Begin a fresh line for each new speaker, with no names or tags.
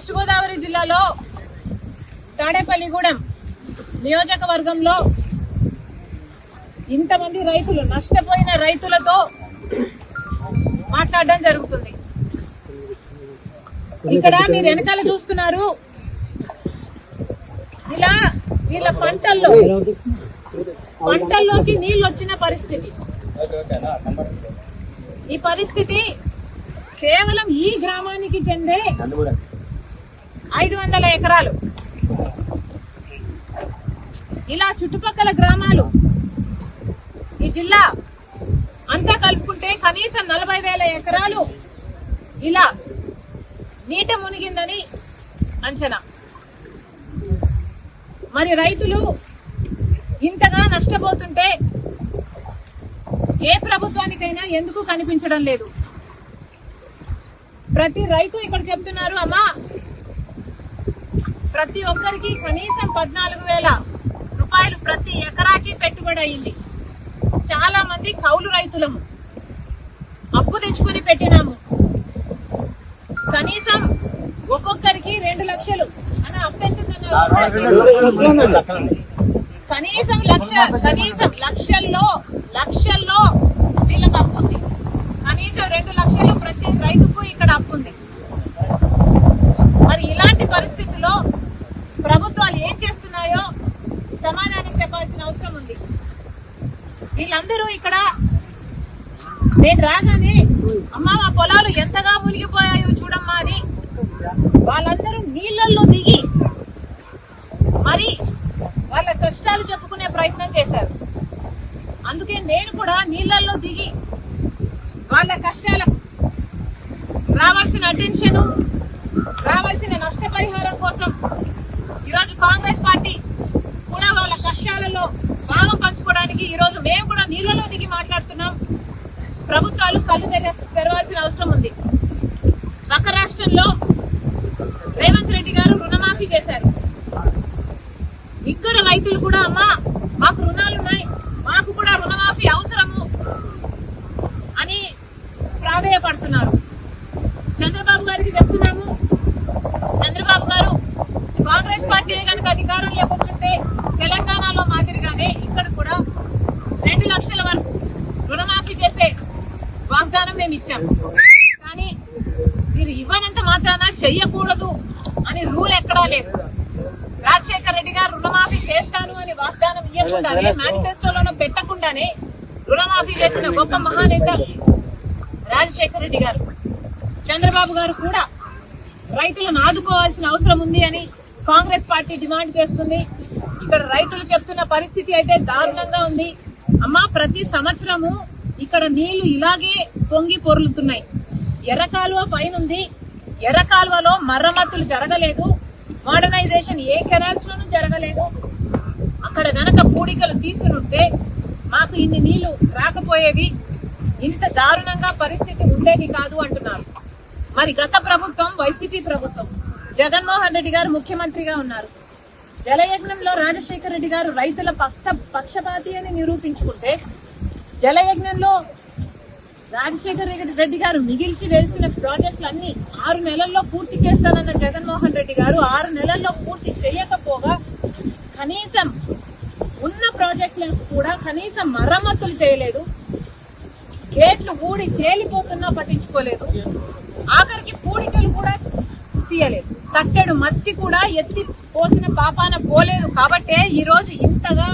West Godavari జిల్లాలో తాడేపల్లిగూడెం నియోజకవర్గంలో ఇంతమంది రైతులు నష్టపోయిన రైతులతో మాట్లాడడం జరుగుతుంది. ఇక్కడ మీరు వెనకాల చూస్తున్నారు, ఇలా వీళ్ళ పంటల్లోకి నీళ్లు వచ్చిన పరిస్థితి. ఈ పరిస్థితి కేవలం ఈ గ్రామానికి చెందే 500 ఎకరాలు. ఇలా చుట్టుపక్కల గ్రామాలు ఈ జిల్లా అంతా కలుపుకుంటే కనీసం 40,000 ఎకరాలు ఇలా నీట మునిగిందని అంచనా. మరి రైతులు ఇంతగా నష్టపోతుంటే ఏ ప్రభుత్వానికైనా ఎందుకు కనిపించడం లేదు? ప్రతి రైతు ఇక్కడ చెప్తున్నారు, అమ్మా ప్రతి ఒక్కరికి కనీసం 14,000 రూపాయలు ప్రతి ఎకరాకి పెట్టుబడి అయింది. చాలా మంది కౌలు రైతులము, అప్పు తెచ్చుకుని పెట్టినాము. కనీసం ఒక్కొక్కరికి 2 లక్షలు అని అప్పెంతున్నారు. కనీసం లక్షల్లో వీళ్ళకి అప్పు ఉంది. కనీసం 2 లక్షలు ప్రతి రైతుకు ఇక్కడ అప్పు ఉంది. మరి ఇలాంటి పరిస్థితుల్లో ప్రభుత్వాలు ఏం చేస్తున్నాయో సమాధానం చెప్పాల్సిన అవసరం ఉంది. వీళ్ళందరూ ఇక్కడ నేను రాగానే అమ్మా మా పొలాలు ఎంతగా మునిగిపోయాయో చూడమ్మా అని వాళ్ళందరూ నీళ్లలో దిగి మరి వాళ్ళ కష్టాలు చెప్పుకునే ప్రయత్నం చేశారు. అందుకే నేను కూడా నీళ్లలో దిగి వాళ్ళ కష్టాలకు రావాల్సిన అటెన్షన్, రావాల్సిన నష్టపరిహారం కోసం ఈరోజు కాంగ్రెస్ పార్టీ కూడా వాళ్ళ కష్టాలలో భాగం పంచుకోవడానికి ఈరోజు మేము కూడా నీళ్లలో దిగి మాట్లాడుతున్నాం. ప్రభుత్వాలు కళ్ళు తెరవాల్సిన అవసరం ఉంది. పక్క రాష్ట్రంలో రేవంత్ రెడ్డి గారు రుణమాఫీ చేశారు. ఇక్కడ రైతులు కూడా అమ్మా మాకు రుణాలున్నాయి, మాకు కూడా రుణమాఫీ అవసరము అని ప్రాధేయపడుతున్నారు. చంద్రబాబు గారికి చెప్తున్నాము, చంద్రబాబు గారు కాంగ్రెస్ పార్టీ కనుక అధికారంలోకి వచ్చుంటే తెలంగాణలో మాదిరిగానే ఇక్కడ కూడా 2 లక్షల వరకు రుణమాఫీ చేసే వాగ్దానం మేము ఇచ్చాం. కానీ మీరు ఇవ్వనంత మాత్రాన చెయ్యకూడదు అని రూల్ ఎక్కడా లేదు. రాజశేఖర రెడ్డి గారు రుణమాఫీ చేస్తాను అని వాగ్దానం ఇవ్వకుండానే, మేనిఫెస్టోలోనూ పెట్టకుండానే రుణమాఫీ చేసిన గొప్ప మహానేత రాజశేఖర రెడ్డి గారు. చంద్రబాబు గారు కూడా రైతులను ఆదుకోవాల్సిన అవసరం ఉంది అని కాంగ్రెస్ పార్టీ డిమాండ్ చేస్తుంది. ఇక్కడ రైతులు చెప్తున్న పరిస్థితి అయితే దారుణంగా ఉంది. అమ్మా ప్రతి సంవత్సరము ఇక్కడ నీళ్లు ఇలాగే పొంగి పొర్లుతున్నాయి. ఎర్రకాలువ పైనుంది, ఎర్రకాలువలో మరమ్మతులు జరగలేదు, మోడర్నైజేషన్ ఏ కెనాల్స్ లోనూ జరగలేదు. అక్కడ గనక పూడికలు తీసునుంటే మాకు ఇన్ని నీళ్లు రాకపోయేవి, ఇంత దారుణంగా పరిస్థితి ఉండేది కాదు అంటున్నారు. మరి గత ప్రభుత్వం వైసీపీ ప్రభుత్వం, జగన్మోహన్ రెడ్డి గారు ముఖ్యమంత్రిగా ఉన్నారు. జలయజ్ఞంలో రాజశేఖర రెడ్డి గారు రైతుల పక్షపాతి అని నిరూపించుకుంటే, జలయజ్ఞంలో రాజశేఖర రెడ్డి గారు మిగిల్చి వేసిన ప్రాజెక్టులన్నీ 6 నెలల్లో పూర్తి చేస్తానన్న జగన్మోహన్ రెడ్డి గారు 6 నెలల్లో పూర్తి చేయకపోగా కనీసం ఉన్న ప్రాజెక్టులకు కూడా కనీసం మరమ్మతులు చేయలేదు. గేట్లు ఊడి తేలిపోతున్నా పట్టించుకోలేదు. ఆఖరికి పూడికలు కూడా తీయలేదు. తట్టెడు మత్తి కూడా ఎత్తి పోసిన పాపాన పోలేదు. కాబట్టే ఈ రోజు ఇంతగా